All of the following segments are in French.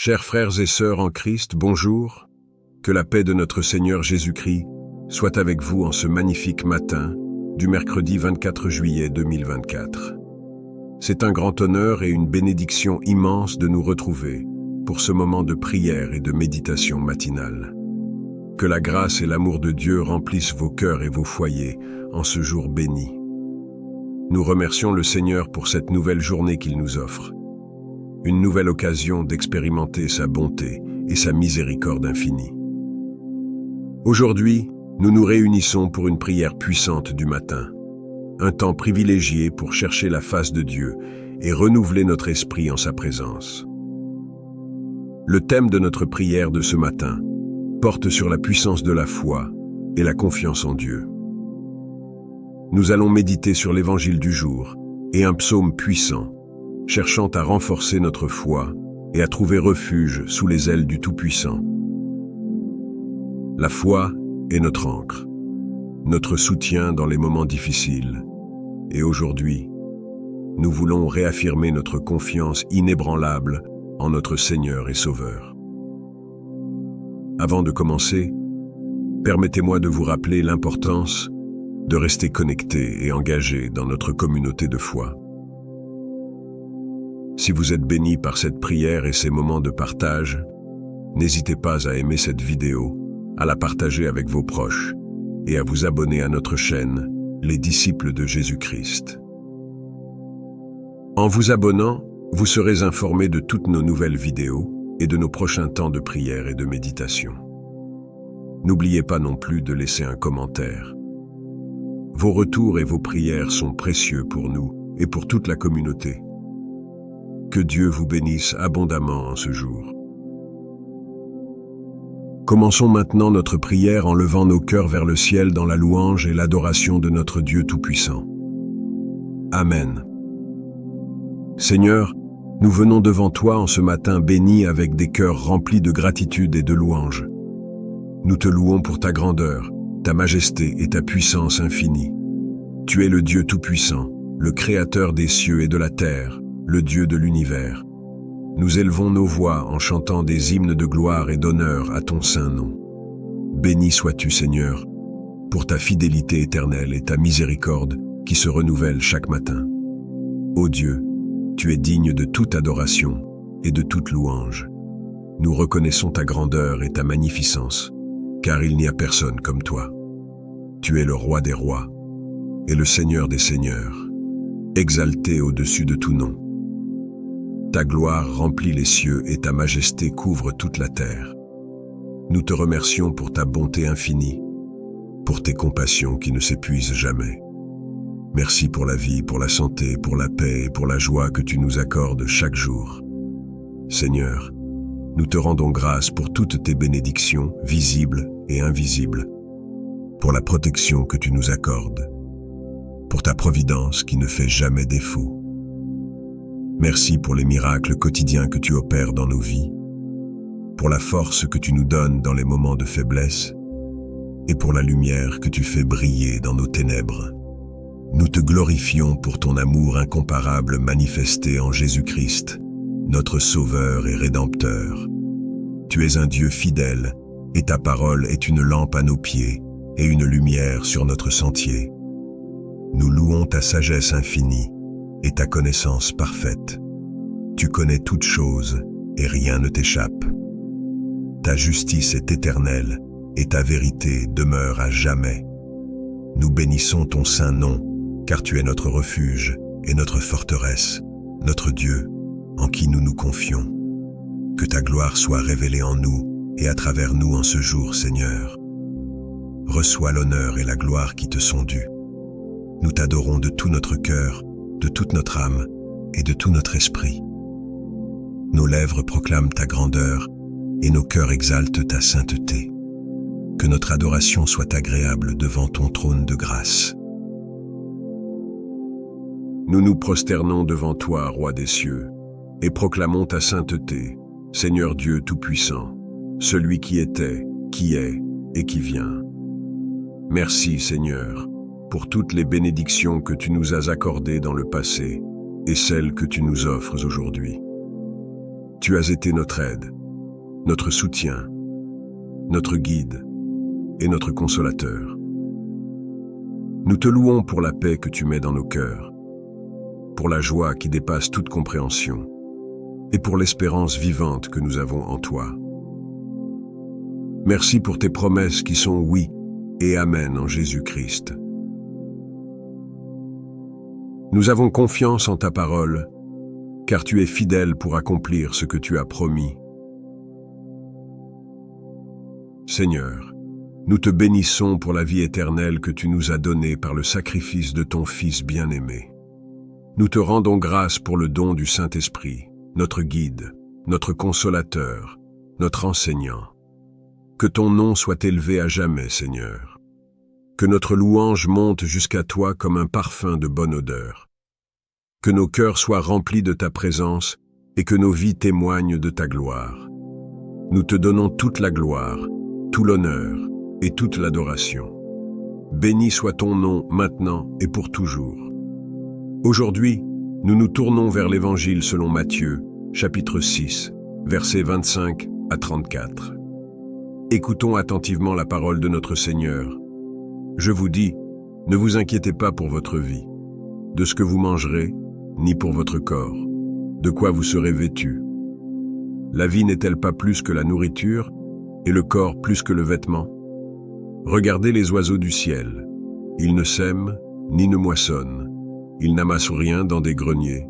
Chers frères et sœurs en Christ, bonjour. Que la paix de notre Seigneur Jésus-Christ soit avec vous en ce magnifique matin du mercredi 24 juillet 2024. C'est un grand honneur et une bénédiction immense de nous retrouver pour ce moment de prière et de méditation matinale. Que la grâce et l'amour de Dieu remplissent vos cœurs et vos foyers en ce jour béni. Nous remercions le Seigneur pour cette nouvelle journée qu'il nous offre. Une nouvelle occasion d'expérimenter sa bonté et sa miséricorde infinie. Aujourd'hui, nous nous réunissons pour une prière puissante du matin, un temps privilégié pour chercher la face de Dieu et renouveler notre esprit en sa présence. Le thème de notre prière de ce matin porte sur la puissance de la foi et la confiance en Dieu. Nous allons méditer sur l'évangile du jour et un psaume puissant, cherchant à renforcer notre foi et à trouver refuge sous les ailes du Tout-Puissant. La foi est notre ancre, notre soutien dans les moments difficiles. Et aujourd'hui, nous voulons réaffirmer notre confiance inébranlable en notre Seigneur et Sauveur. Avant de commencer, permettez-moi de vous rappeler l'importance de rester connecté et engagé dans notre communauté de foi. Si vous êtes béni par cette prière et ces moments de partage, n'hésitez pas à aimer cette vidéo, à la partager avec vos proches et à vous abonner à notre chaîne, les disciples de Jésus-Christ. En vous abonnant, vous serez informés de toutes nos nouvelles vidéos et de nos prochains temps de prière et de méditation. N'oubliez pas non plus de laisser un commentaire. Vos retours et vos prières sont précieux pour nous et pour toute la communauté. Que Dieu vous bénisse abondamment en ce jour. Commençons maintenant notre prière en levant nos cœurs vers le ciel dans la louange et l'adoration de notre Dieu Tout-Puissant. Amen. Seigneur, nous venons devant toi en ce matin béni avec des cœurs remplis de gratitude et de louange. Nous te louons pour ta grandeur, ta majesté et ta puissance infinie. Tu es le Dieu Tout-Puissant, le Créateur des cieux et de la terre, le Dieu de l'univers. Nous élevons nos voix en chantant des hymnes de gloire et d'honneur à ton saint nom. Béni sois-tu, Seigneur, pour ta fidélité éternelle et ta miséricorde qui se renouvelle chaque matin. Ô Dieu, tu es digne de toute adoration et de toute louange. Nous reconnaissons ta grandeur et ta magnificence, car il n'y a personne comme toi. Tu es le roi des rois et le Seigneur des seigneurs, exalté au-dessus de tout nom. Ta gloire remplit les cieux et ta majesté couvre toute la terre. Nous te remercions pour ta bonté infinie, pour tes compassions qui ne s'épuisent jamais. Merci pour la vie, pour la santé, pour la paix et pour la joie que tu nous accordes chaque jour. Seigneur, nous te rendons grâce pour toutes tes bénédictions, visibles et invisibles, pour la protection que tu nous accordes, pour ta providence qui ne fait jamais défaut. Merci pour les miracles quotidiens que tu opères dans nos vies, pour la force que tu nous donnes dans les moments de faiblesse et pour la lumière que tu fais briller dans nos ténèbres. Nous te glorifions pour ton amour incomparable manifesté en Jésus-Christ, notre Sauveur et Rédempteur. Tu es un Dieu fidèle et ta parole est une lampe à nos pieds et une lumière sur notre sentier. Nous louons ta sagesse infinie et ta connaissance parfaite. Tu connais toutes choses et rien ne t'échappe. Ta justice est éternelle et ta vérité demeure à jamais. Nous bénissons ton saint nom, car tu es notre refuge et notre forteresse, notre Dieu, en qui nous nous confions. Que ta gloire soit révélée en nous et à travers nous en ce jour, Seigneur. Reçois l'honneur et la gloire qui te sont dus. Nous t'adorons de tout notre cœur, de toute notre âme et de tout notre esprit. Nos lèvres proclament ta grandeur et nos cœurs exaltent ta sainteté. Que notre adoration soit agréable devant ton trône de grâce. Nous nous prosternons devant toi, Roi des cieux, et proclamons ta sainteté, Seigneur Dieu Tout-Puissant, celui qui était, qui est et qui vient. Merci, Seigneur, pour toutes les bénédictions que tu nous as accordées dans le passé et celles que tu nous offres aujourd'hui. Tu as été notre aide, notre soutien, notre guide et notre consolateur. Nous te louons pour la paix que tu mets dans nos cœurs, pour la joie qui dépasse toute compréhension et pour l'espérance vivante que nous avons en toi. Merci pour tes promesses qui sont oui et amen en Jésus-Christ. Nous avons confiance en ta parole, car tu es fidèle pour accomplir ce que tu as promis. Seigneur, nous te bénissons pour la vie éternelle que tu nous as donnée par le sacrifice de ton Fils bien-aimé. Nous te rendons grâce pour le don du Saint-Esprit, notre guide, notre consolateur, notre enseignant. Que ton nom soit élevé à jamais, Seigneur. Que notre louange monte jusqu'à toi comme un parfum de bonne odeur. Que nos cœurs soient remplis de ta présence et que nos vies témoignent de ta gloire. Nous te donnons toute la gloire, tout l'honneur et toute l'adoration. Béni soit ton nom maintenant et pour toujours. Aujourd'hui, nous nous tournons vers l'Évangile selon Matthieu, chapitre 6, versets 25 à 34. Écoutons attentivement la parole de notre Seigneur. Je vous dis, ne vous inquiétez pas pour votre vie, de ce que vous mangerez, ni pour votre corps, de quoi vous serez vêtus. La vie n'est-elle pas plus que la nourriture, et le corps plus que le vêtement? Regardez les oiseaux du ciel. Ils ne sèment, ni ne moissonnent. Ils n'amassent rien dans des greniers,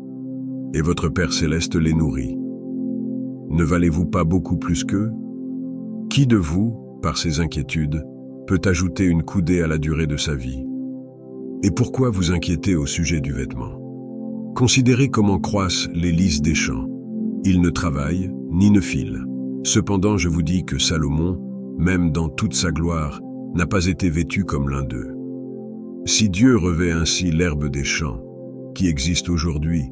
et votre Père céleste les nourrit. Ne valez-vous pas beaucoup plus qu'eux? Qui de vous, par ses inquiétudes, peut ajouter une coudée à la durée de sa vie? Et pourquoi vous inquiétez au sujet du vêtement? Considérez comment croissent les lys des champs. Ils ne travaillent, ni ne filent. Cependant, je vous dis que Salomon, même dans toute sa gloire, n'a pas été vêtu comme l'un d'eux. Si Dieu revêt ainsi l'herbe des champs, qui existe aujourd'hui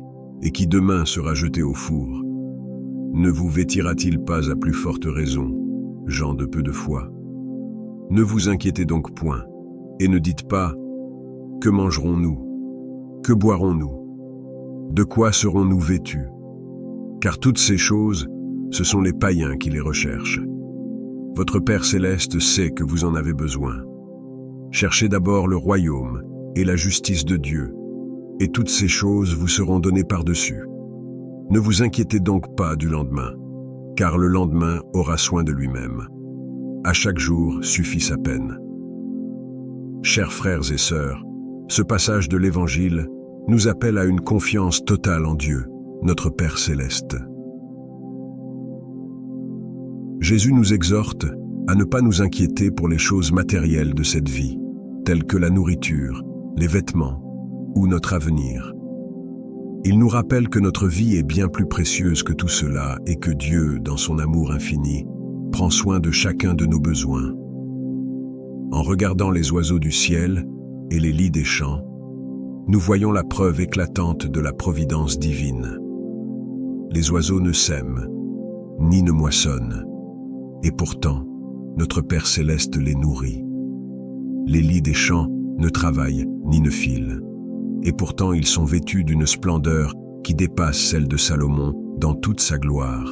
et qui demain sera jetée au four, ne vous vêtira-t-il pas à plus forte raison, gens de peu de foi? Ne vous inquiétez donc point, et ne dites pas « Que mangerons-nous? Que boirons-nous? De quoi serons-nous vêtus ?» Car toutes ces choses, ce sont les païens qui les recherchent. Votre Père céleste sait que vous en avez besoin. Cherchez d'abord le royaume et la justice de Dieu, et toutes ces choses vous seront données par-dessus. Ne vous inquiétez donc pas du lendemain, car le lendemain aura soin de lui-même. À chaque jour suffit sa peine. Chers frères et sœurs, ce passage de l'Évangile nous appelle à une confiance totale en Dieu, notre Père céleste. Jésus nous exhorte à ne pas nous inquiéter pour les choses matérielles de cette vie, telles que la nourriture, les vêtements ou notre avenir. Il nous rappelle que notre vie est bien plus précieuse que tout cela et que Dieu, dans son amour infini, prend soin de chacun de nos besoins. En regardant les oiseaux du ciel et les lys des champs, nous voyons la preuve éclatante de la providence divine. Les oiseaux ne sèment, ni ne moissonnent, et pourtant, notre Père céleste les nourrit. Les lys des champs ne travaillent ni ne filent, et pourtant ils sont vêtus d'une splendeur qui dépasse celle de Salomon dans toute sa gloire.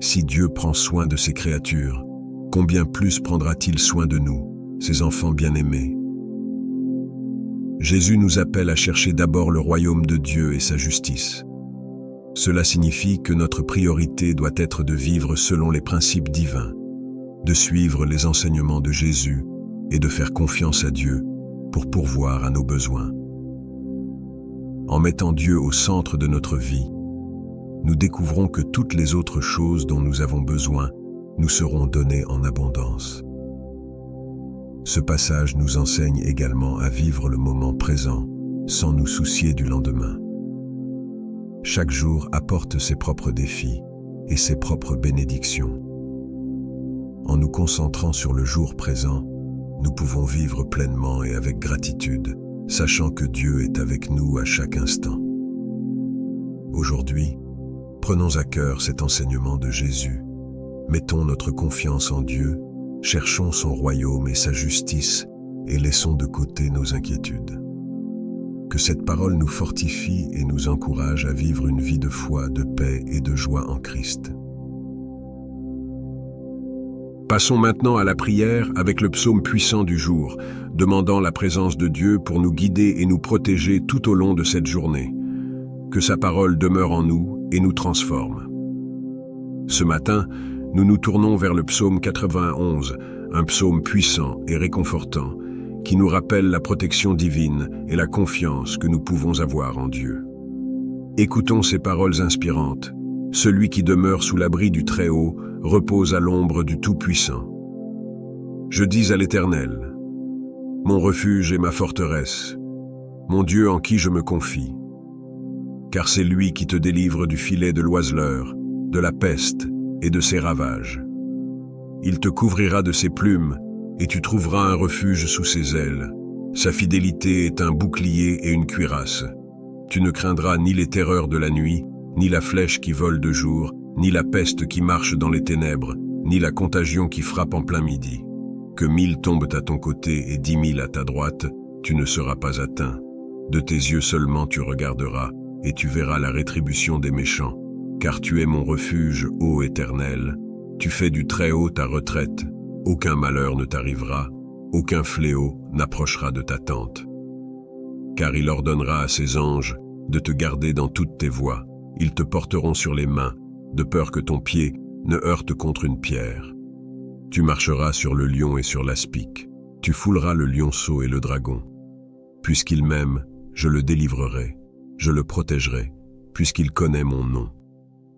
Si Dieu prend soin de ses créatures, combien plus prendra-t-il soin de nous, ses enfants bien-aimés? Jésus nous appelle à chercher d'abord le royaume de Dieu et sa justice. Cela signifie que notre priorité doit être de vivre selon les principes divins, de suivre les enseignements de Jésus et de faire confiance à Dieu pour pourvoir à nos besoins. En mettant Dieu au centre de notre vie, nous découvrons que toutes les autres choses dont nous avons besoin nous seront données en abondance. Ce passage nous enseigne également à vivre le moment présent sans nous soucier du lendemain. Chaque jour apporte ses propres défis et ses propres bénédictions. En nous concentrant sur le jour présent, nous pouvons vivre pleinement et avec gratitude, sachant que Dieu est avec nous à chaque instant. Aujourd'hui, prenons à cœur cet enseignement de Jésus. Mettons notre confiance en Dieu, cherchons son royaume et sa justice et laissons de côté nos inquiétudes. Que cette parole nous fortifie et nous encourage à vivre une vie de foi, de paix et de joie en Christ. Passons maintenant à la prière avec le psaume puissant du jour, demandant la présence de Dieu pour nous guider et nous protéger tout au long de cette journée. Que sa parole demeure en nous et nous transforme. Ce matin, nous nous tournons vers le psaume 91, un psaume puissant et réconfortant, qui nous rappelle la protection divine et la confiance que nous pouvons avoir en Dieu. Écoutons ces paroles inspirantes. Celui qui demeure sous l'abri du Très-Haut repose à l'ombre du Tout-Puissant. Je dis à l'Éternel, mon refuge et ma forteresse, mon Dieu en qui je me confie. Car c'est lui qui te délivre du filet de l'oiseleur, de la peste et de ses ravages. Il te couvrira de ses plumes, et tu trouveras un refuge sous ses ailes. Sa fidélité est un bouclier et une cuirasse. Tu ne craindras ni les terreurs de la nuit, ni la flèche qui vole de jour, ni la peste qui marche dans les ténèbres, ni la contagion qui frappe en plein midi. Que 1000 tombent à ton côté et 10 000 à ta droite, tu ne seras pas atteint. De tes yeux seulement tu regarderas, et tu verras la rétribution des méchants. Car tu es mon refuge, ô Éternel. Tu fais du Très-Haut ta retraite. Aucun malheur ne t'arrivera, aucun fléau n'approchera de ta tente. Car il ordonnera à ses anges de te garder dans toutes tes voies. Ils te porteront sur les mains, de peur que ton pied ne heurte contre une pierre. Tu marcheras sur le lion et sur l'aspic. Tu fouleras le lionceau et le dragon. Puisqu'il m'aime, je le délivrerai, je le protégerai, puisqu'il connaît mon nom.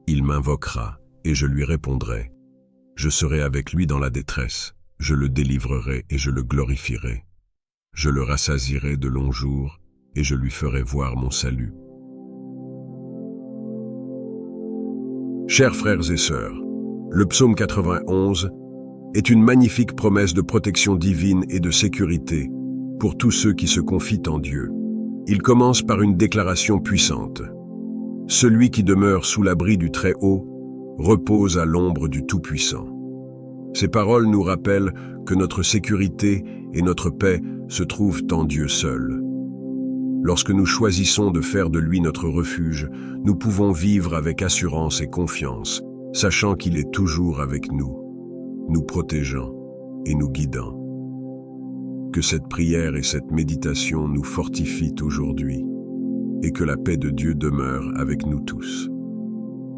Il m'invoquera, et je lui répondrai. Je serai avec lui dans la détresse, je le délivrerai et je le glorifierai. Je le rassasierai de longs jours, et je lui ferai voir mon salut. Chers frères et sœurs, le psaume 91 est une magnifique promesse de protection divine et de sécurité pour tous ceux qui se confient en Dieu. Il commence par une déclaration puissante. Celui qui demeure sous l'abri du Très-Haut repose à l'ombre du Tout-Puissant. Ces paroles nous rappellent que notre sécurité et notre paix se trouvent en Dieu seul. Lorsque nous choisissons de faire de lui notre refuge, nous pouvons vivre avec assurance et confiance, sachant qu'il est toujours avec nous, nous protégeant et nous guidant. Que cette prière et cette méditation nous fortifient aujourd'hui, et que la paix de Dieu demeure avec nous tous.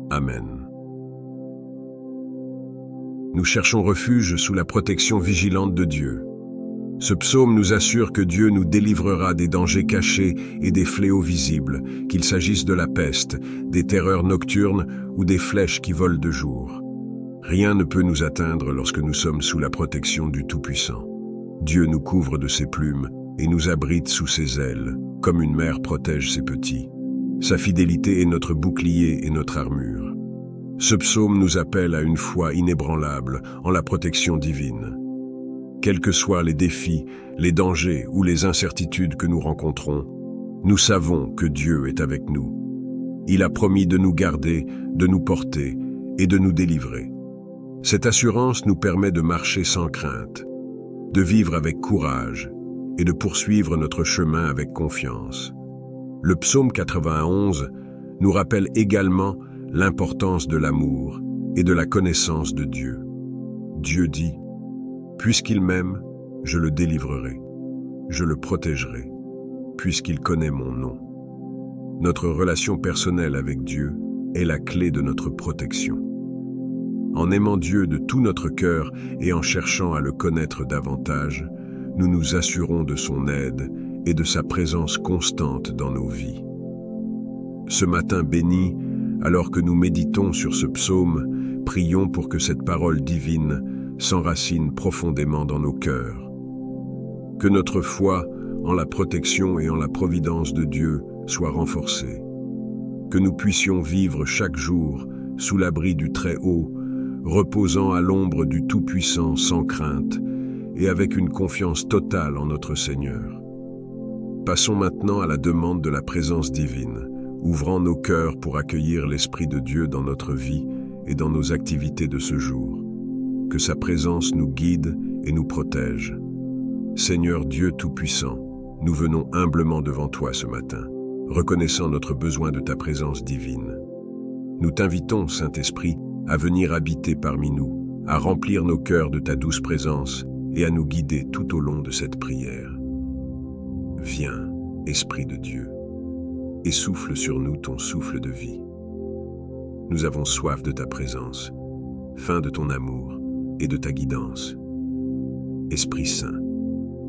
Amen. Nous cherchons refuge sous la protection vigilante de Dieu. Ce psaume nous assure que Dieu nous délivrera des dangers cachés et des fléaux visibles, qu'il s'agisse de la peste, des terreurs nocturnes ou des flèches qui volent de jour. Rien ne peut nous atteindre lorsque nous sommes sous la protection du Tout-Puissant. Dieu nous couvre de ses plumes et nous abrite sous ses ailes, comme une mère protège ses petits. Sa fidélité est notre bouclier et notre armure. Ce psaume nous appelle à une foi inébranlable en la protection divine. Quels que soient les défis, les dangers ou les incertitudes que nous rencontrons, nous savons que Dieu est avec nous. Il a promis de nous garder, de nous porter et de nous délivrer. Cette assurance nous permet de marcher sans crainte, de vivre avec courage et de poursuivre notre chemin avec confiance. Le psaume 91 nous rappelle également l'importance de l'amour et de la connaissance de Dieu. Dieu dit, « Puisqu'il m'aime, je le délivrerai, je le protégerai, puisqu'il connaît mon nom. » Notre relation personnelle avec Dieu est la clé de notre protection. En aimant Dieu de tout notre cœur et en cherchant à le connaître davantage, nous nous assurons de son aide et de sa présence constante dans nos vies. Ce matin béni, alors que nous méditons sur ce psaume, prions pour que cette parole divine s'enracine profondément dans nos cœurs. Que notre foi en la protection et en la providence de Dieu soit renforcée. Que nous puissions vivre chaque jour sous l'abri du Très-Haut, reposant à l'ombre du Tout-Puissant sans crainte et avec une confiance totale en notre Seigneur. Passons maintenant à la demande de la présence divine, ouvrant nos cœurs pour accueillir l'Esprit de Dieu dans notre vie et dans nos activités de ce jour. Que sa présence nous guide et nous protège. Seigneur Dieu Tout-Puissant, nous venons humblement devant toi ce matin, reconnaissant notre besoin de ta présence divine. Nous t'invitons, Saint-Esprit, à venir habiter parmi nous, à remplir nos cœurs de ta douce présence et à nous guider tout au long de cette prière. Viens, Esprit de Dieu, et souffle sur nous ton souffle de vie. Nous avons soif de ta présence, faim de ton amour et de ta guidance. Esprit Saint,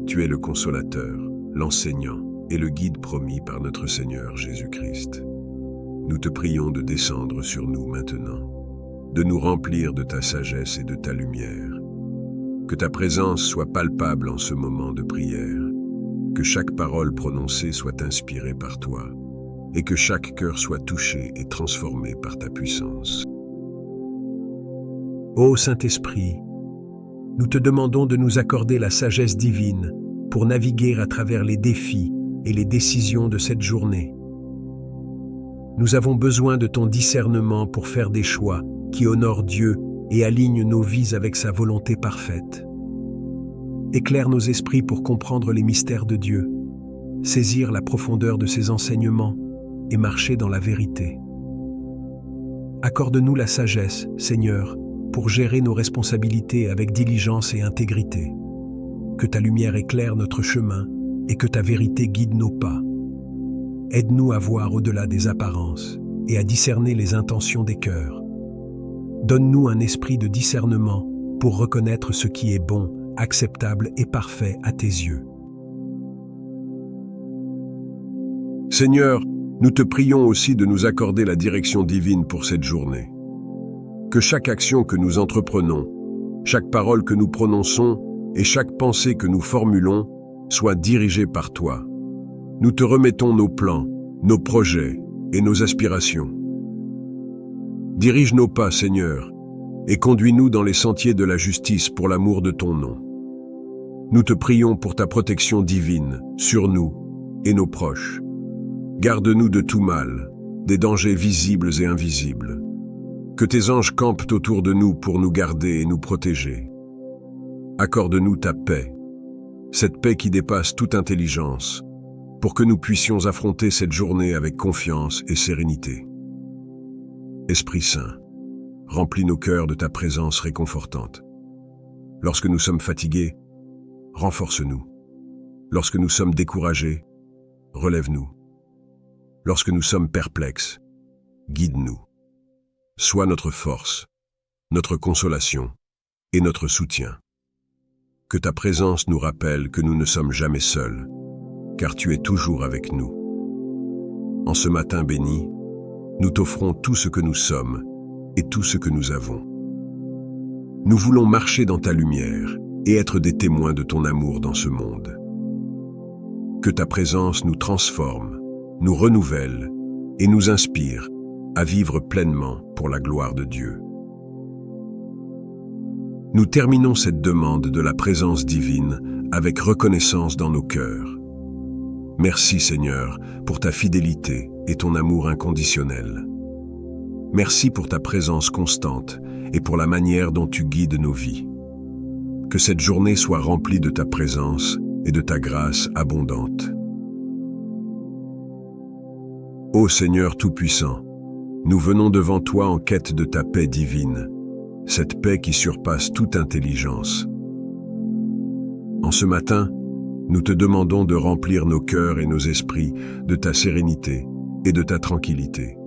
tu es le consolateur, l'enseignant et le guide promis par notre Seigneur Jésus-Christ. Nous te prions de descendre sur nous maintenant, de nous remplir de ta sagesse et de ta lumière. Que ta présence soit palpable en ce moment de prière, que chaque parole prononcée soit inspirée par toi, et que chaque cœur soit touché et transformé par ta puissance. Ô Saint-Esprit, nous te demandons de nous accorder la sagesse divine pour naviguer à travers les défis et les décisions de cette journée. Nous avons besoin de ton discernement pour faire des choix qui honorent Dieu et alignent nos vies avec sa volonté parfaite. Éclaire nos esprits pour comprendre les mystères de Dieu, saisir la profondeur de ses enseignements et marcher dans la vérité. Accorde-nous la sagesse, Seigneur, pour gérer nos responsabilités avec diligence et intégrité. Que ta lumière éclaire notre chemin et que ta vérité guide nos pas. Aide-nous à voir au-delà des apparences et à discerner les intentions des cœurs. Donne-nous un esprit de discernement pour reconnaître ce qui est bon, acceptable et parfait à tes yeux. Seigneur, nous te prions aussi de nous accorder la direction divine pour cette journée. Que chaque action que nous entreprenons, chaque parole que nous prononçons et chaque pensée que nous formulons soit dirigée par toi. Nous te remettons nos plans, nos projets et nos aspirations. Dirige nos pas, Seigneur, et conduis-nous dans les sentiers de la justice pour l'amour de ton nom. Nous te prions pour ta protection divine sur nous et nos proches. Garde-nous de tout mal, des dangers visibles et invisibles. Que tes anges campent autour de nous pour nous garder et nous protéger. Accorde-nous ta paix, cette paix qui dépasse toute intelligence, pour que nous puissions affronter cette journée avec confiance et sérénité. Esprit Saint, remplis nos cœurs de ta présence réconfortante. Lorsque nous sommes fatigués, renforce-nous. Lorsque nous sommes découragés, relève-nous. Lorsque nous sommes perplexes, guide-nous. Sois notre force, notre consolation et notre soutien. Que ta présence nous rappelle que nous ne sommes jamais seuls, car tu es toujours avec nous. En ce matin béni, nous t'offrons tout ce que nous sommes et tout ce que nous avons. Nous voulons marcher dans ta lumière et être des témoins de ton amour dans ce monde. Que ta présence nous transforme, nous renouvelle et nous inspire à vivre pleinement pour la gloire de Dieu. Nous terminons cette demande de la présence divine avec reconnaissance dans nos cœurs. Merci Seigneur pour ta fidélité et ton amour inconditionnel. Merci pour ta présence constante et pour la manière dont tu guides nos vies. Que cette journée soit remplie de ta présence et de ta grâce abondante. Ô Seigneur Tout-Puissant, nous venons devant toi en quête de ta paix divine, cette paix qui surpasse toute intelligence. En ce matin, nous te demandons de remplir nos cœurs et nos esprits de ta sérénité et de ta tranquillité.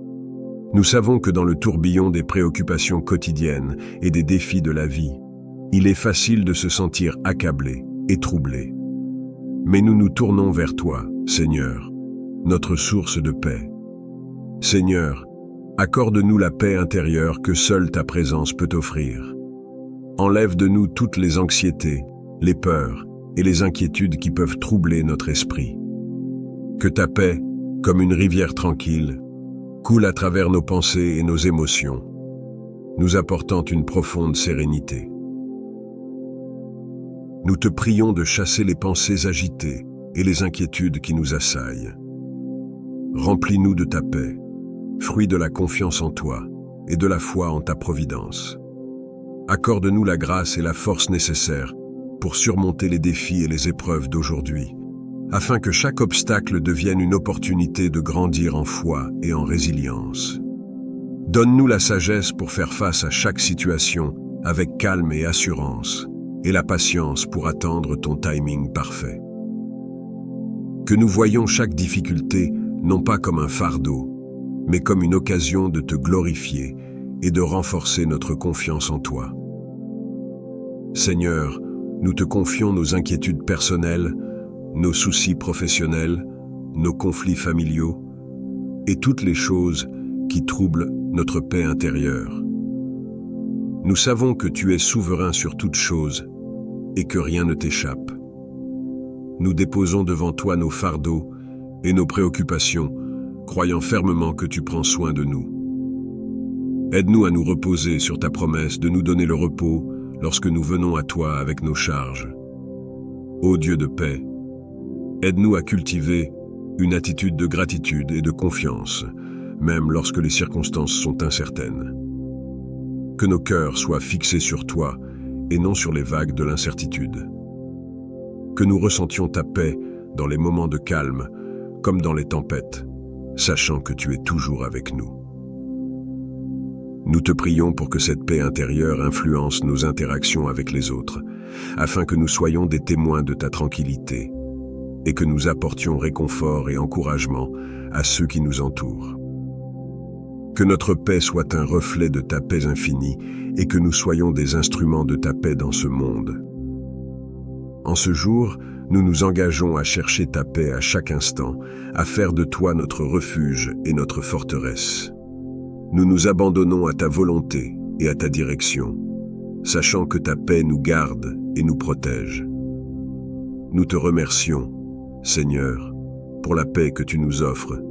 Nous savons que dans le tourbillon des préoccupations quotidiennes et des défis de la vie, il est facile de se sentir accablé et troublé. Mais nous nous tournons vers toi, Seigneur, notre source de paix. Seigneur, accorde-nous la paix intérieure que seule ta présence peut offrir. Enlève de nous toutes les anxiétés, les peurs et les inquiétudes qui peuvent troubler notre esprit. Que ta paix, comme une rivière tranquille, coule à travers nos pensées et nos émotions, nous apportant une profonde sérénité. Nous te prions de chasser les pensées agitées et les inquiétudes qui nous assaillent. Remplis-nous de ta paix, fruit de la confiance en toi et de la foi en ta providence. Accorde-nous la grâce et la force nécessaires pour surmonter les défis et les épreuves d'aujourd'hui, afin que chaque obstacle devienne une opportunité de grandir en foi et en résilience. Donne-nous la sagesse pour faire face à chaque situation avec calme et assurance, et la patience pour attendre ton timing parfait. Que nous voyions chaque difficulté non pas comme un fardeau, mais comme une occasion de te glorifier et de renforcer notre confiance en toi. Seigneur, nous te confions nos inquiétudes personnelles, nos soucis professionnels, nos conflits familiaux et toutes les choses qui troublent notre paix intérieure. Nous savons que tu es souverain sur toutes choses et que rien ne t'échappe. Nous déposons devant toi nos fardeaux et nos préoccupations, croyant fermement que tu prends soin de nous. Aide-nous à nous reposer sur ta promesse de nous donner le repos lorsque nous venons à toi avec nos charges. Ô Dieu de paix, aide-nous à cultiver une attitude de gratitude et de confiance, même lorsque les circonstances sont incertaines. Que nos cœurs soient fixés sur toi et non sur les vagues de l'incertitude. Que nous ressentions ta paix dans les moments de calme, comme dans les tempêtes, sachant que tu es toujours avec nous. Nous te prions pour que cette paix intérieure influence nos interactions avec les autres, afin que nous soyons des témoins de ta tranquillité et que nous apportions réconfort et encouragement à ceux qui nous entourent. Que notre paix soit un reflet de ta paix infinie et que nous soyons des instruments de ta paix dans ce monde. En ce jour, nous nous engageons à chercher ta paix à chaque instant, à faire de toi notre refuge et notre forteresse. Nous nous abandonnons à ta volonté et à ta direction, sachant que ta paix nous garde et nous protège. Nous te remercions, Seigneur, pour la paix que tu nous offres,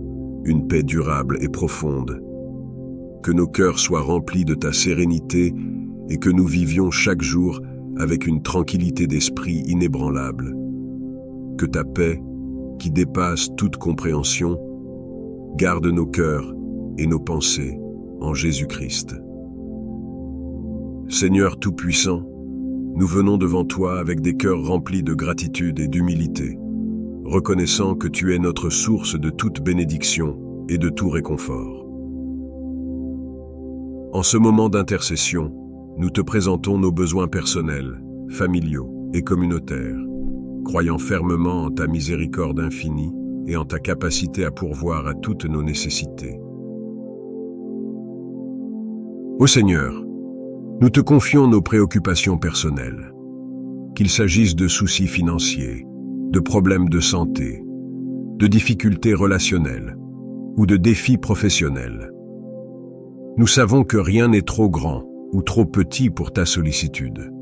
une paix durable et profonde. Que nos cœurs soient remplis de ta sérénité et que nous vivions chaque jour avec une tranquillité d'esprit inébranlable. Que ta paix, qui dépasse toute compréhension, garde nos cœurs et nos pensées en Jésus-Christ. Seigneur Tout-Puissant, nous venons devant toi avec des cœurs remplis de gratitude et d'humilité, reconnaissant que tu es notre source de toute bénédiction et de tout réconfort. En ce moment d'intercession, nous te présentons nos besoins personnels, familiaux et communautaires, croyant fermement en ta miséricorde infinie et en ta capacité à pourvoir à toutes nos nécessités. Ô Seigneur, nous te confions nos préoccupations personnelles, qu'il s'agisse de soucis financiers, de problèmes de santé, de difficultés relationnelles ou de défis professionnels. Nous savons que rien n'est trop grand ou trop petit pour ta sollicitude.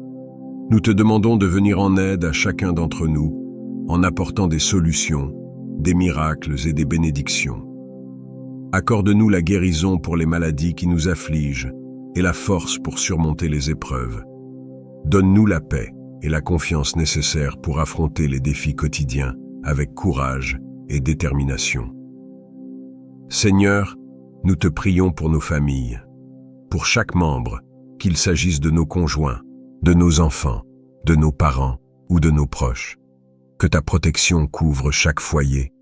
Nous te demandons de venir en aide à chacun d'entre nous en apportant des solutions, des miracles et des bénédictions. Accorde-nous la guérison pour les maladies qui nous affligent et la force pour surmonter les épreuves. Donne-nous la paix et la confiance nécessaires pour affronter les défis quotidiens avec courage et détermination. Seigneur, nous te prions pour nos familles, pour chaque membre, qu'il s'agisse de nos conjoints, de nos enfants, de nos parents ou de nos proches. Que ta protection couvre chaque foyer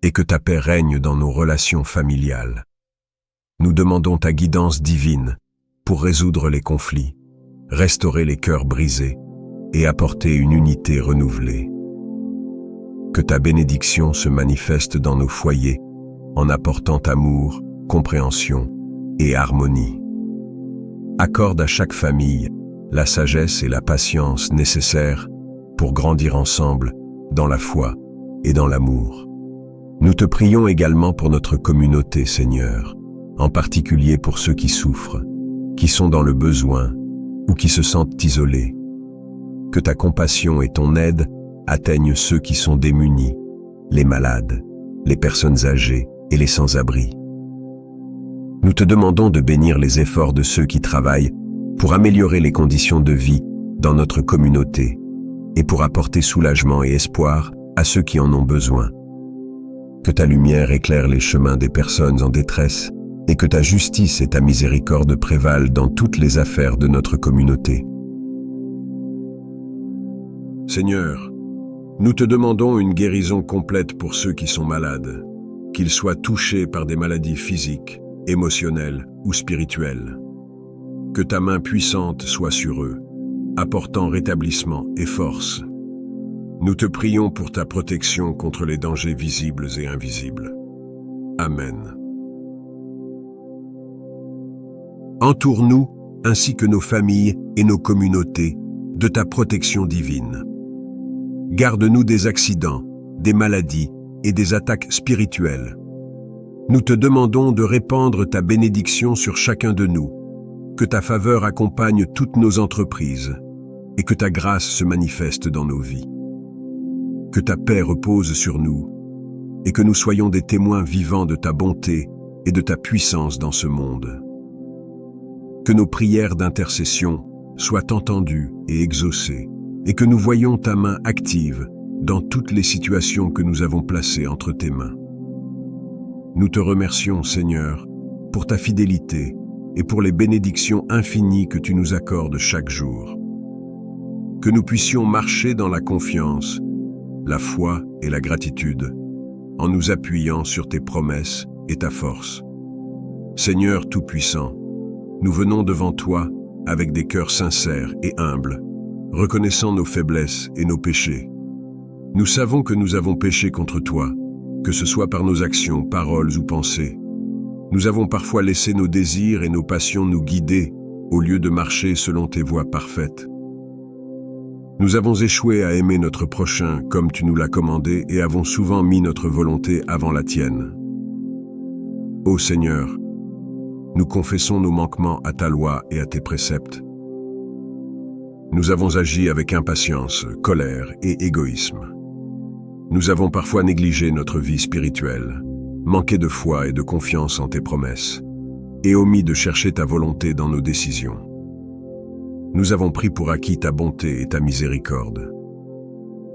et que ta paix règne dans nos relations familiales. Nous demandons ta guidance divine pour résoudre les conflits, restaurer les cœurs brisés et apporter une unité renouvelée. Que ta bénédiction se manifeste dans nos foyers en apportant amour, compréhension et harmonie. Accorde à chaque famille la sagesse et la patience nécessaires pour grandir ensemble dans la foi et dans l'amour. Nous te prions également pour notre communauté, Seigneur, en particulier pour ceux qui souffrent, qui sont dans le besoin ou qui se sentent isolés. Que ta compassion et ton aide atteignent ceux qui sont démunis, les malades, les personnes âgées et les sans-abri. Nous te demandons de bénir les efforts de ceux qui travaillent pour améliorer les conditions de vie dans notre communauté et pour apporter soulagement et espoir à ceux qui en ont besoin. Que ta lumière éclaire les chemins des personnes en détresse et que ta justice et ta miséricorde prévalent dans toutes les affaires de notre communauté. Seigneur, Nous te demandons une guérison complète pour ceux qui sont malades, qu'ils soient touchés par des maladies physiques, émotionnelles ou spirituelles. Que ta main puissante soit sur eux, apportant rétablissement et force. Nous te prions pour ta protection contre les dangers visibles et invisibles. Amen. Entoure-nous, ainsi que nos familles et nos communautés, de ta protection divine. Garde-nous des accidents, des maladies et des attaques spirituelles. Nous te demandons de répandre ta bénédiction sur chacun de nous, que ta faveur accompagne toutes nos entreprises et que ta grâce se manifeste dans nos vies. Que ta paix repose sur nous et que nous soyons des témoins vivants de ta bonté et de ta puissance dans ce monde. Que nos prières d'intercession soient entendues et exaucées et que nous voyions ta main active dans toutes les situations que nous avons placées entre tes mains. Nous te remercions, Seigneur, pour ta fidélité et pour les bénédictions infinies que tu nous accordes chaque jour. Que nous puissions marcher dans la confiance, la foi et la gratitude, en nous appuyant sur tes promesses et ta force. Seigneur Tout-Puissant, nous venons devant toi avec des cœurs sincères et humbles, reconnaissant nos faiblesses et nos péchés. Nous savons que nous avons péché contre toi, que ce soit par nos actions, paroles ou pensées. Nous avons parfois laissé nos désirs et nos passions nous guider, au lieu de marcher selon tes voies parfaites. Nous avons échoué à aimer notre prochain comme tu nous l'as commandé et avons souvent mis notre volonté avant la tienne. Ô Seigneur, nous confessons nos manquements à ta loi et à tes préceptes. Nous avons agi avec impatience, colère et égoïsme. Nous avons parfois négligé notre vie spirituelle, manqué de foi et de confiance en tes promesses, et omis de chercher ta volonté dans nos décisions. Nous avons pris pour acquis ta bonté et ta miséricorde.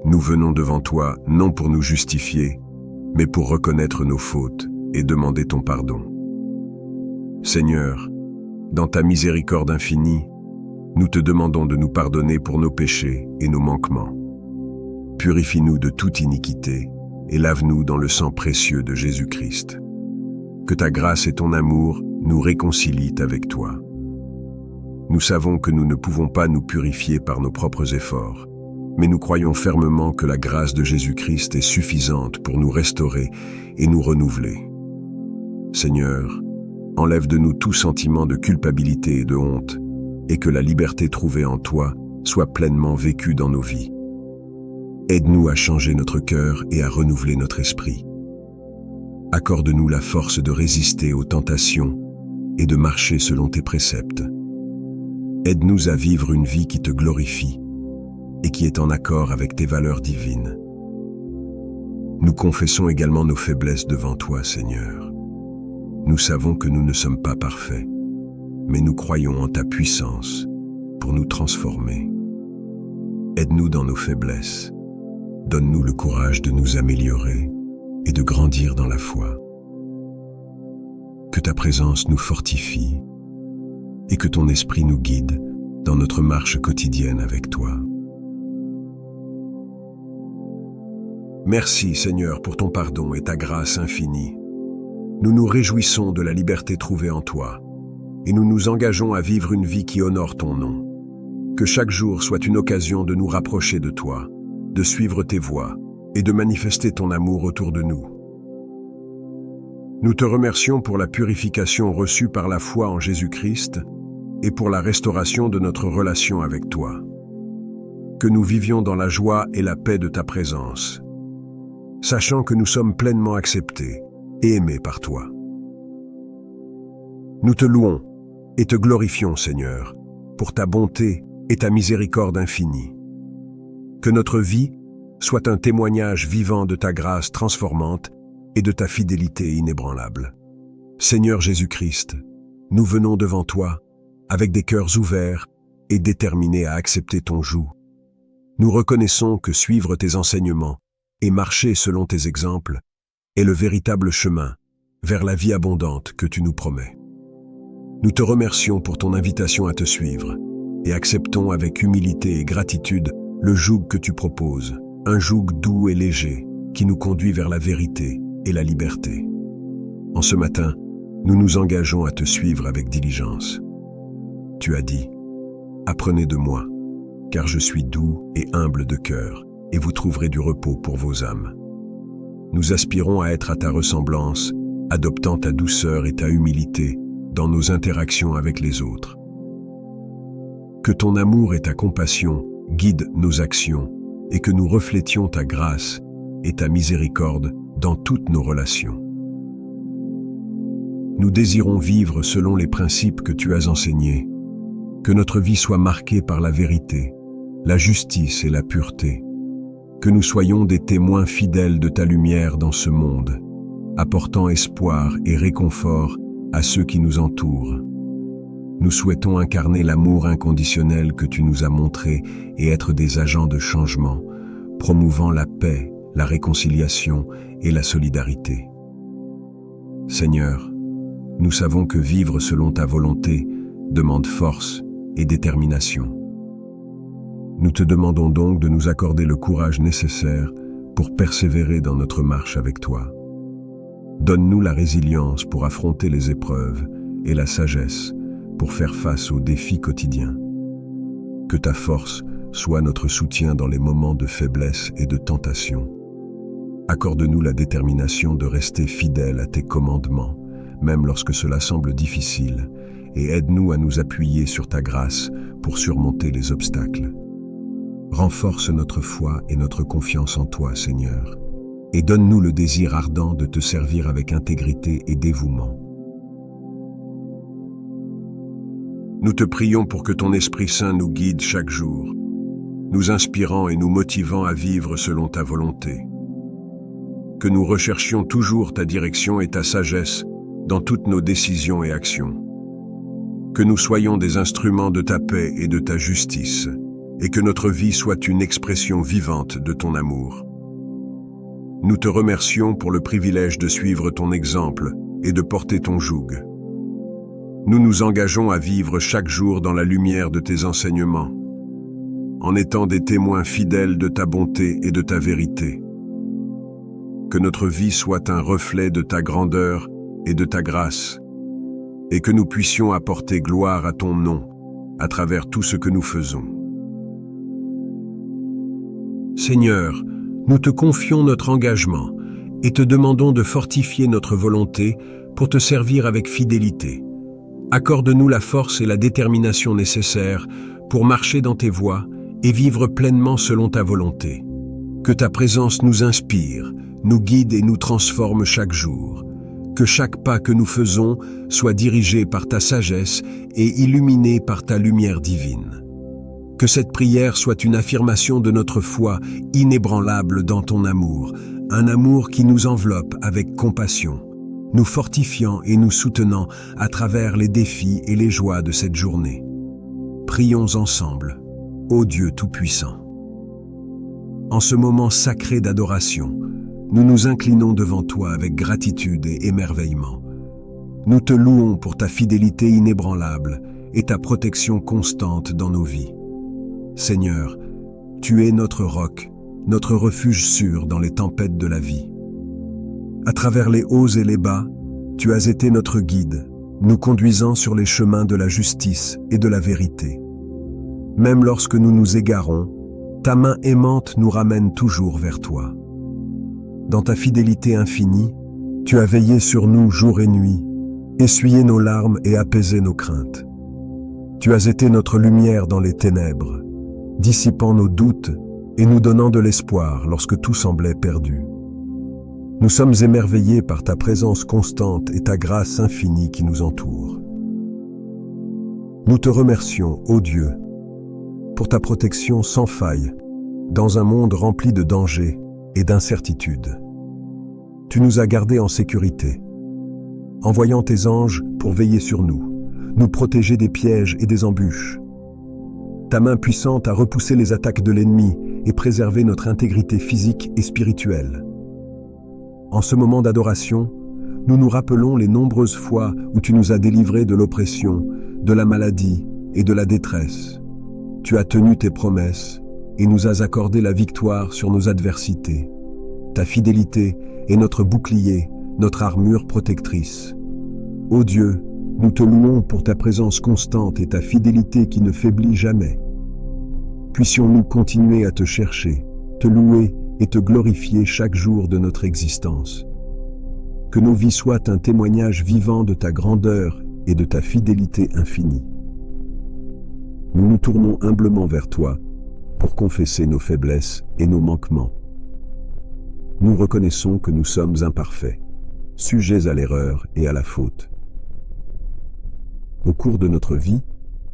Nous venons devant toi non pour nous justifier, mais pour reconnaître nos fautes et demander ton pardon. Seigneur, dans ta miséricorde infinie, nous te demandons de nous pardonner pour nos péchés et nos manquements. Purifie-nous de toute iniquité et lave-nous dans le sang précieux de Jésus-Christ. Que ta grâce et ton amour nous réconcilient avec toi. Nous savons que nous ne pouvons pas nous purifier par nos propres efforts, mais nous croyons fermement que la grâce de Jésus-Christ est suffisante pour nous restaurer et nous renouveler. Seigneur, enlève de nous tout sentiment de culpabilité et de honte, et que la liberté trouvée en toi soit pleinement vécue dans nos vies. Aide-nous à changer notre cœur et à renouveler notre esprit. Accorde-nous la force de résister aux tentations et de marcher selon tes préceptes. Aide-nous à vivre une vie qui te glorifie et qui est en accord avec tes valeurs divines. Nous confessons également nos faiblesses devant toi, Seigneur. Nous savons que nous ne sommes pas parfaits, mais nous croyons en ta puissance pour nous transformer. Aide-nous dans nos faiblesses. Donne-nous le courage de nous améliorer et de grandir dans la foi. Que ta présence nous fortifie et que ton esprit nous guide dans notre marche quotidienne avec toi. Merci Seigneur pour ton pardon et ta grâce infinie. Nous nous réjouissons de la liberté trouvée en toi et nous nous engageons à vivre une vie qui honore ton nom. Que chaque jour soit une occasion de nous rapprocher de toi, de suivre tes voies et de manifester ton amour autour de nous. Nous te remercions pour la purification reçue par la foi en Jésus-Christ et pour la restauration de notre relation avec toi. Que nous vivions dans la joie et la paix de ta présence, sachant que nous sommes pleinement acceptés et aimés par toi. Nous te louons et te glorifions, Seigneur, pour ta bonté et ta miséricorde infinie. Que notre vie soit un témoignage vivant de ta grâce transformante et de ta fidélité inébranlable. Seigneur Jésus-Christ, nous venons devant toi avec des cœurs ouverts et déterminés à accepter ton joug. Nous reconnaissons que suivre tes enseignements et marcher selon tes exemples est le véritable chemin vers la vie abondante que tu nous promets. Nous te remercions pour ton invitation à te suivre et acceptons avec humilité et gratitude le joug que tu proposes, un joug doux et léger qui nous conduit vers la vérité et la liberté. En ce matin, nous nous engageons à te suivre avec diligence. Tu as dit, « Apprenez de moi, car je suis doux et humble de cœur, et vous trouverez du repos pour vos âmes. » Nous aspirons à être à ta ressemblance, adoptant ta douceur et ta humilité dans nos interactions avec les autres. Que ton amour et ta compassion guident nos actions et que nous reflétions ta grâce et ta miséricorde dans toutes nos relations. Nous désirons vivre selon les principes que tu as enseignés, que notre vie soit marquée par la vérité, la justice et la pureté, que nous soyons des témoins fidèles de ta lumière dans ce monde, apportant espoir et réconfort à ceux qui nous entourent. Nous souhaitons incarner l'amour inconditionnel que tu nous as montré et être des agents de changement, promouvant la paix, la réconciliation et la solidarité. Seigneur, nous savons que vivre selon ta volonté demande force et détermination. Nous te demandons donc de nous accorder le courage nécessaire pour persévérer dans notre marche avec toi. Donne-nous la résilience pour affronter les épreuves et la sagesse pour faire face aux défis quotidiens. Que ta force soit notre soutien dans les moments de faiblesse et de tentation. Accorde-nous la détermination de rester fidèles à tes commandements, même lorsque cela semble difficile, et aide-nous à nous appuyer sur ta grâce pour surmonter les obstacles. Renforce notre foi et notre confiance en toi, Seigneur, et donne-nous le désir ardent de te servir avec intégrité et dévouement. Nous te prions pour que ton Esprit Saint nous guide chaque jour, nous inspirant et nous motivant à vivre selon ta volonté. Que nous recherchions toujours ta direction et ta sagesse dans toutes nos décisions et actions. Que nous soyons des instruments de ta paix et de ta justice, et que notre vie soit une expression vivante de ton amour. Nous te remercions pour le privilège de suivre ton exemple et de porter ton joug. Nous nous engageons à vivre chaque jour dans la lumière de tes enseignements, en étant des témoins fidèles de ta bonté et de ta vérité. Que notre vie soit un reflet de ta grandeur et de ta grâce, et que nous puissions apporter gloire à ton nom à travers tout ce que nous faisons. Seigneur, nous te confions notre engagement et te demandons de fortifier notre volonté pour te servir avec fidélité. Accorde-nous la force et la détermination nécessaires pour marcher dans tes voies et vivre pleinement selon ta volonté. Que ta présence nous inspire, nous guide et nous transforme chaque jour. Que chaque pas que nous faisons soit dirigé par ta sagesse et illuminé par ta lumière divine. Que cette prière soit une affirmation de notre foi inébranlable dans ton amour, un amour qui nous enveloppe avec compassion, nous fortifiant et nous soutenant à travers les défis et les joies de cette journée. Prions ensemble, ô Dieu Tout-Puissant. En ce moment sacré d'adoration, nous nous inclinons devant toi avec gratitude et émerveillement. Nous te louons pour ta fidélité inébranlable et ta protection constante dans nos vies. Seigneur, tu es notre roc, notre refuge sûr dans les tempêtes de la vie. À travers les hauts et les bas, tu as été notre guide, nous conduisant sur les chemins de la justice et de la vérité. Même lorsque nous nous égarons, ta main aimante nous ramène toujours vers toi. Dans ta fidélité infinie, tu as veillé sur nous jour et nuit, essuyé nos larmes et apaisé nos craintes. Tu as été notre lumière dans les ténèbres, dissipant nos doutes et nous donnant de l'espoir lorsque tout semblait perdu. Nous sommes émerveillés par ta présence constante et ta grâce infinie qui nous entoure. Nous te remercions, ô Dieu, pour ta protection sans faille dans un monde rempli de dangers et d'incertitudes. Tu nous as gardés en sécurité, envoyant tes anges pour veiller sur nous, nous protéger des pièges et des embûches. Ta main puissante a repoussé les attaques de l'ennemi et préservé notre intégrité physique et spirituelle. En ce moment d'adoration, nous nous rappelons les nombreuses fois où tu nous as délivrés de l'oppression, de la maladie et de la détresse. Tu as tenu tes promesses et nous as accordé la victoire sur nos adversités. Ta fidélité est notre bouclier, notre armure protectrice. Ô Dieu, nous te louons pour ta présence constante et ta fidélité qui ne faiblit jamais. Puissions-nous continuer à te chercher, te louer et te glorifier chaque jour de notre existence. Que nos vies soient un témoignage vivant de ta grandeur et de ta fidélité infinie. Nous nous tournons humblement vers toi pour confesser nos faiblesses et nos manquements. Nous reconnaissons que nous sommes imparfaits, sujets à l'erreur et à la faute. Au cours de notre vie,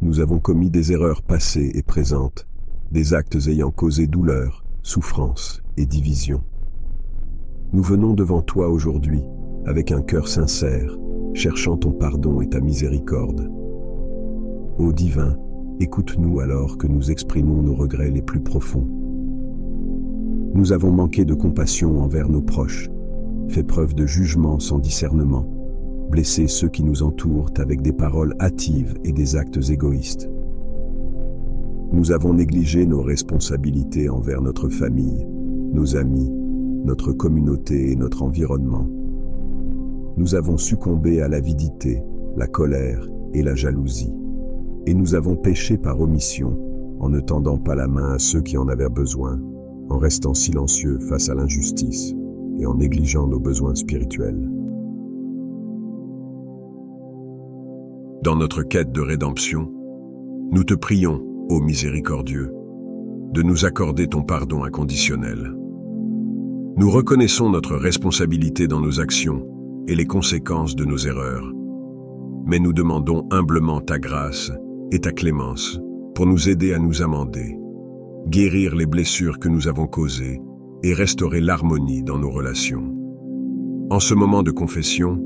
nous avons commis des erreurs passées et présentes, des actes ayant causé douleur, souffrance et division. Nous venons devant toi aujourd'hui avec un cœur sincère, cherchant ton pardon et ta miséricorde. Ô divin, écoute-nous alors que nous exprimons nos regrets les plus profonds. Nous avons manqué de compassion envers nos proches, fait preuve de jugement sans discernement, blessé ceux qui nous entourent avec des paroles hâtives et des actes égoïstes. Nous avons négligé nos responsabilités envers notre famille, nos amis, notre communauté et notre environnement. Nous avons succombé à l'avidité, la colère et la jalousie. Et nous avons péché par omission, en ne tendant pas la main à ceux qui en avaient besoin, en restant silencieux face à l'injustice et en négligeant nos besoins spirituels. Dans notre quête de rédemption, nous te prions, ô miséricordieux, de nous accorder ton pardon inconditionnel. Nous reconnaissons notre responsabilité dans nos actions et les conséquences de nos erreurs, mais nous demandons humblement ta grâce et ta clémence pour nous aider à nous amender, guérir les blessures que nous avons causées et restaurer l'harmonie dans nos relations. En ce moment de confession,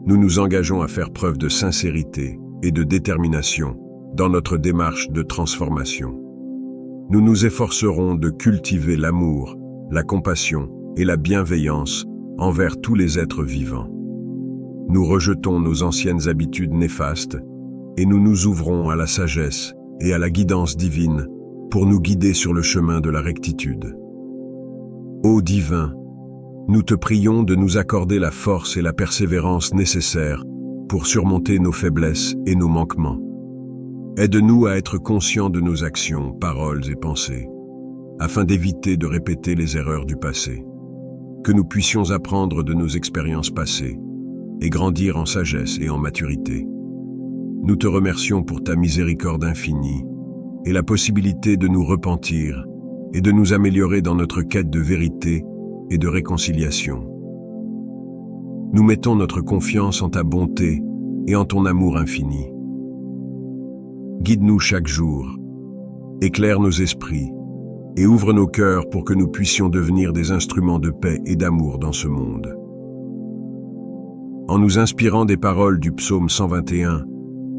nous nous engageons à faire preuve de sincérité et de détermination dans notre démarche de transformation. Nous nous efforcerons de cultiver l'amour, la compassion et la bienveillance envers tous les êtres vivants. Nous rejetons nos anciennes habitudes néfastes et nous nous ouvrons à la sagesse et à la guidance divine pour nous guider sur le chemin de la rectitude. Ô divin, nous te prions de nous accorder la force et la persévérance nécessaires pour surmonter nos faiblesses et nos manquements. Aide-nous à être conscients de nos actions, paroles et pensées, afin d'éviter de répéter les erreurs du passé. Que nous puissions apprendre de nos expériences passées et grandir en sagesse et en maturité. Nous te remercions pour ta miséricorde infinie et la possibilité de nous repentir et de nous améliorer dans notre quête de vérité et de réconciliation. Nous mettons notre confiance en ta bonté et en ton amour infini. Guide-nous chaque jour, éclaire nos esprits et ouvre nos cœurs pour que nous puissions devenir des instruments de paix et d'amour dans ce monde. En nous inspirant des paroles du psaume 121,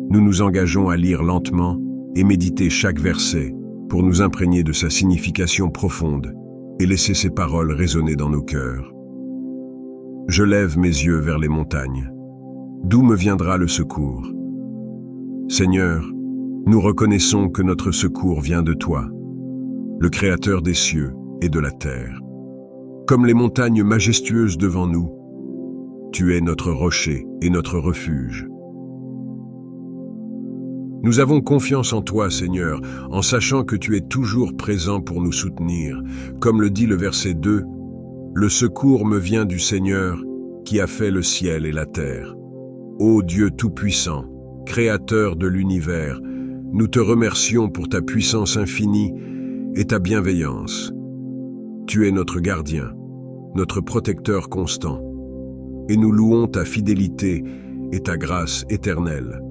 nous nous engageons à lire lentement et méditer chaque verset pour nous imprégner de sa signification profonde et laisser ces paroles résonner dans nos cœurs. Je lève mes yeux vers les montagnes. D'où me viendra le secours? Seigneur, nous reconnaissons que notre secours vient de toi, le Créateur des cieux et de la terre. Comme les montagnes majestueuses devant nous, tu es notre rocher et notre refuge. Nous avons confiance en toi, Seigneur, en sachant que tu es toujours présent pour nous soutenir. Comme le dit le verset 2, « Le secours me vient du Seigneur qui a fait le ciel et la terre. Ô Dieu Tout-Puissant, Créateur de l'univers, nous te remercions pour ta puissance infinie et ta bienveillance. Tu es notre gardien, notre protecteur constant, et nous louons ta fidélité et ta grâce éternelle. »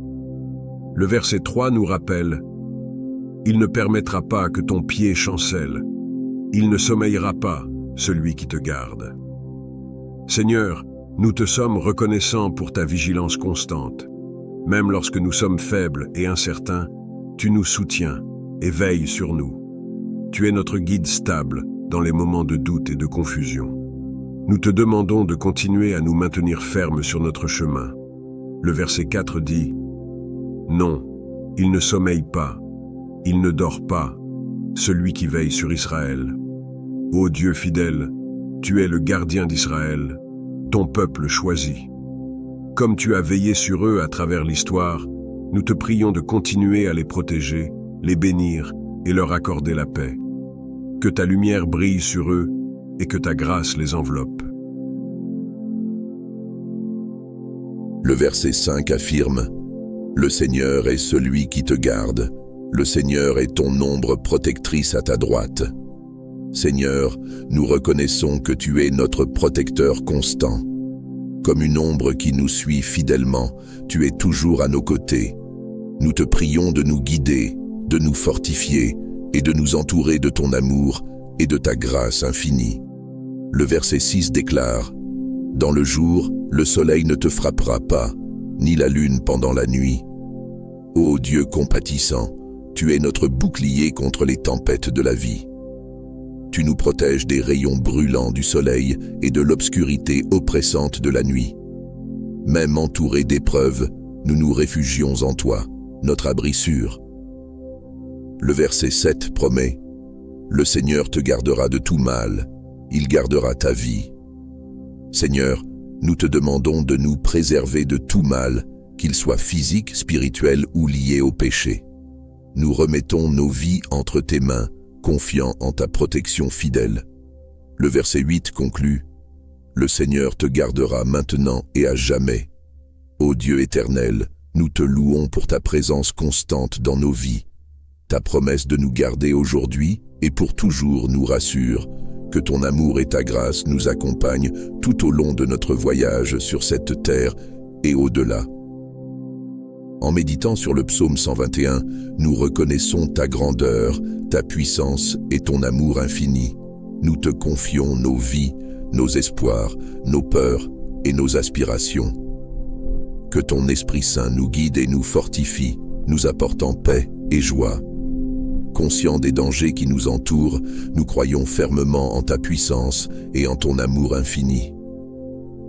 Le verset 3 nous rappelle « Il ne permettra pas que ton pied chancelle, il ne sommeillera pas, celui qui te garde. » Seigneur, nous te sommes reconnaissants pour ta vigilance constante. Même lorsque nous sommes faibles et incertains, tu nous soutiens et veilles sur nous. Tu es notre guide stable dans les moments de doute et de confusion. Nous te demandons de continuer à nous maintenir fermes sur notre chemin. Le verset 4 dit « Non, il ne sommeille pas, il ne dort pas, celui qui veille sur Israël. Ô Dieu fidèle, tu es le gardien d'Israël, ton peuple choisi. Comme tu as veillé sur eux à travers l'histoire, nous te prions de continuer à les protéger, les bénir et leur accorder la paix. Que ta lumière brille sur eux et que ta grâce les enveloppe. Le verset 5 affirme: Le Seigneur est celui qui te garde. Le Seigneur est ton ombre protectrice à ta droite. Seigneur, nous reconnaissons que tu es notre protecteur constant. Comme une ombre qui nous suit fidèlement, tu es toujours à nos côtés. Nous te prions de nous guider, de nous fortifier et de nous entourer de ton amour et de ta grâce infinie. Le verset 6 déclare: Dans le jour, le soleil ne te frappera pas, ni la lune pendant la nuit. Ô Dieu compatissant, tu es notre bouclier contre les tempêtes de la vie. Tu nous protèges des rayons brûlants du soleil et de l'obscurité oppressante de la nuit. Même entourés d'épreuves, nous nous réfugions en toi, notre abri sûr. Le verset 7 promet: Le Seigneur te gardera de tout mal, il gardera ta vie. Seigneur, nous te demandons de nous préserver de tout mal, qu'il soit physique, spirituel ou lié au péché. Nous remettons nos vies entre tes mains, confiants en ta protection fidèle. Le verset 8 conclut: Le Seigneur te gardera maintenant et à jamais. Ô Dieu éternel, nous te louons pour ta présence constante dans nos vies. Ta promesse de nous garder aujourd'hui et pour toujours nous rassure. Que ton amour et ta grâce nous accompagnent tout au long de notre voyage sur cette terre et au-delà. En méditant sur le psaume 121, nous reconnaissons ta grandeur, ta puissance et ton amour infini. Nous te confions nos vies, nos espoirs, nos peurs et nos aspirations. Que ton Esprit Saint nous guide et nous fortifie, nous apportant paix et joie. Conscients des dangers qui nous entourent, nous croyons fermement en ta puissance et en ton amour infini.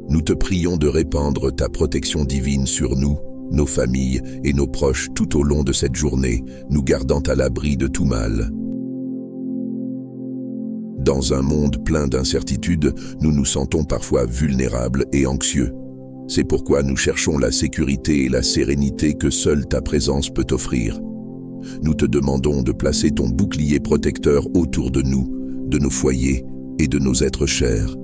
Nous te prions de répandre ta protection divine sur nous, nos familles et nos proches tout au long de cette journée, nous gardant à l'abri de tout mal. Dans un monde plein d'incertitudes, nous nous sentons parfois vulnérables et anxieux. C'est pourquoi nous cherchons la sécurité et la sérénité que seule ta présence peut offrir. Nous te demandons de placer ton bouclier protecteur autour de nous, de nos foyers et de nos êtres chers,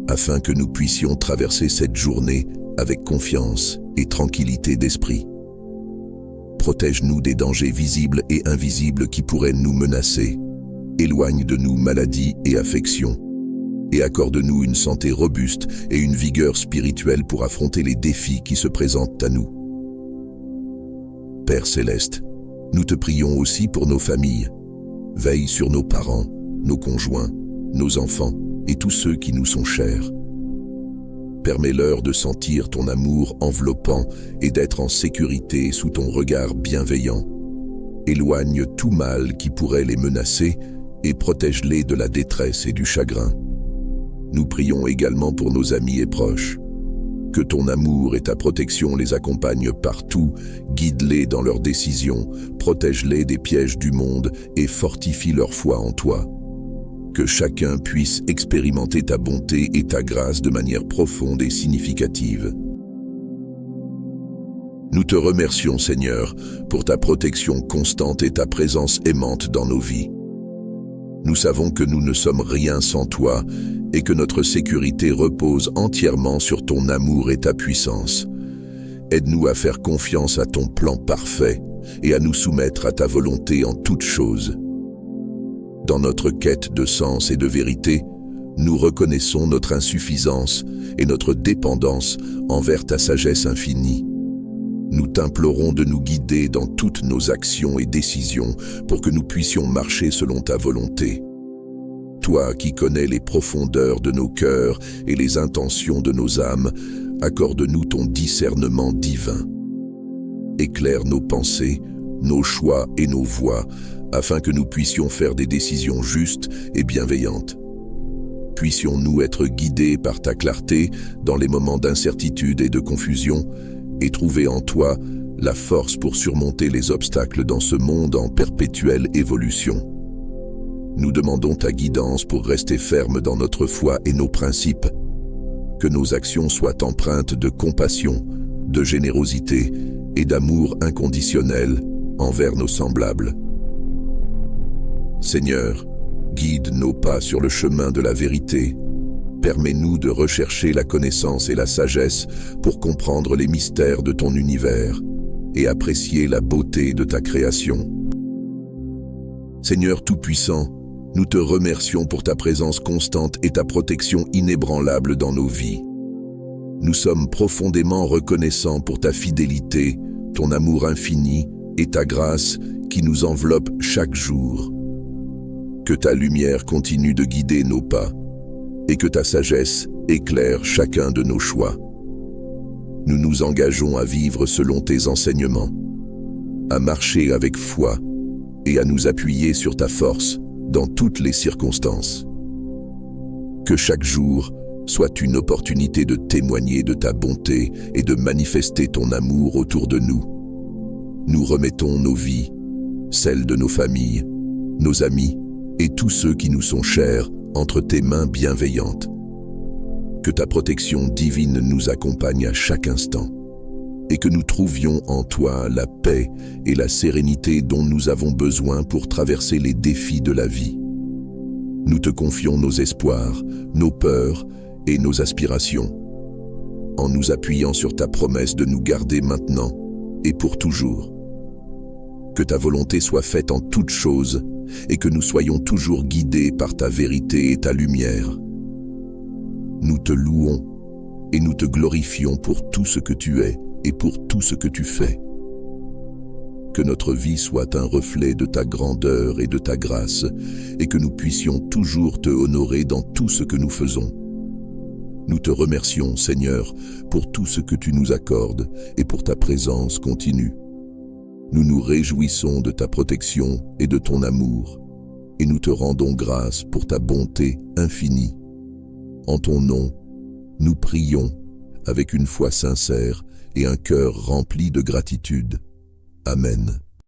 afin que nous puissions traverser cette journée avec confiance et tranquillité d'esprit. Protège-nous des dangers visibles et invisibles qui pourraient nous menacer. Éloigne de nous maladies et affections, et accorde-nous une santé robuste et une vigueur spirituelle pour affronter les défis qui se présentent à nous. Père céleste, nous te prions aussi pour nos familles. Veille sur nos parents, nos conjoints, nos enfants et tous ceux qui nous sont chers. Permets-leur de sentir ton amour enveloppant et d'être en sécurité sous ton regard bienveillant. Éloigne tout mal qui pourrait les menacer et protège-les de la détresse et du chagrin. Nous prions également pour nos amis et proches. Que ton amour et ta protection les accompagnent partout, guide-les dans leurs décisions, protège-les des pièges du monde et fortifie leur foi en toi. Que chacun puisse expérimenter ta bonté et ta grâce de manière profonde et significative. Nous te remercions, Seigneur, pour ta protection constante et ta présence aimante dans nos vies. Nous savons que nous ne sommes rien sans toi et que notre sécurité repose entièrement sur ton amour et ta puissance. Aide-nous à faire confiance à ton plan parfait et à nous soumettre à ta volonté en toutes choses. Dans notre quête de sens et de vérité, nous reconnaissons notre insuffisance et notre dépendance envers ta sagesse infinie. Nous t'implorons de nous guider dans toutes nos actions et décisions pour que nous puissions marcher selon ta volonté. Toi qui connais les profondeurs de nos cœurs et les intentions de nos âmes, accorde-nous ton discernement divin. Éclaire nos pensées, nos choix et nos voies, afin que nous puissions faire des décisions justes et bienveillantes. Puissions-nous être guidés par ta clarté dans les moments d'incertitude et de confusion, et trouver en toi la force pour surmonter les obstacles dans ce monde en perpétuelle évolution. Nous demandons ta guidance pour rester fermes dans notre foi et nos principes. Que nos actions soient empreintes de compassion, de générosité et d'amour inconditionnel envers nos semblables. Seigneur, guide nos pas sur le chemin de la vérité. Permets-nous de rechercher la connaissance et la sagesse pour comprendre les mystères de ton univers et apprécier la beauté de ta création. Seigneur Tout-Puissant, nous te remercions pour ta présence constante et ta protection inébranlable dans nos vies. Nous sommes profondément reconnaissants pour ta fidélité, ton amour infini et ta grâce qui nous enveloppe chaque jour. Que ta lumière continue de guider nos pas et que ta sagesse éclaire chacun de nos choix. Nous nous engageons à vivre selon tes enseignements, à marcher avec foi et à nous appuyer sur ta force dans toutes les circonstances. Que chaque jour soit une opportunité de témoigner de ta bonté et de manifester ton amour autour de nous. Nous remettons nos vies, celles de nos familles, nos amis et tous ceux qui nous sont chers entre tes mains bienveillantes. Que ta protection divine nous accompagne à chaque instant et que nous trouvions en toi la paix et la sérénité dont nous avons besoin pour traverser les défis de la vie. Nous te confions nos espoirs, nos peurs et nos aspirations, en nous appuyant sur ta promesse de nous garder maintenant et pour toujours. Que ta volonté soit faite en toutes choses et que nous soyons toujours guidés par ta vérité et ta lumière. Nous te louons et nous te glorifions pour tout ce que tu es et pour tout ce que tu fais. Que notre vie soit un reflet de ta grandeur et de ta grâce et que nous puissions toujours te honorer dans tout ce que nous faisons. Nous te remercions, Seigneur, pour tout ce que tu nous accordes et pour ta présence continue. Nous nous réjouissons de ta protection et de ton amour, et nous te rendons grâce pour ta bonté infinie. En ton nom, nous prions avec une foi sincère et un cœur rempli de gratitude. Amen.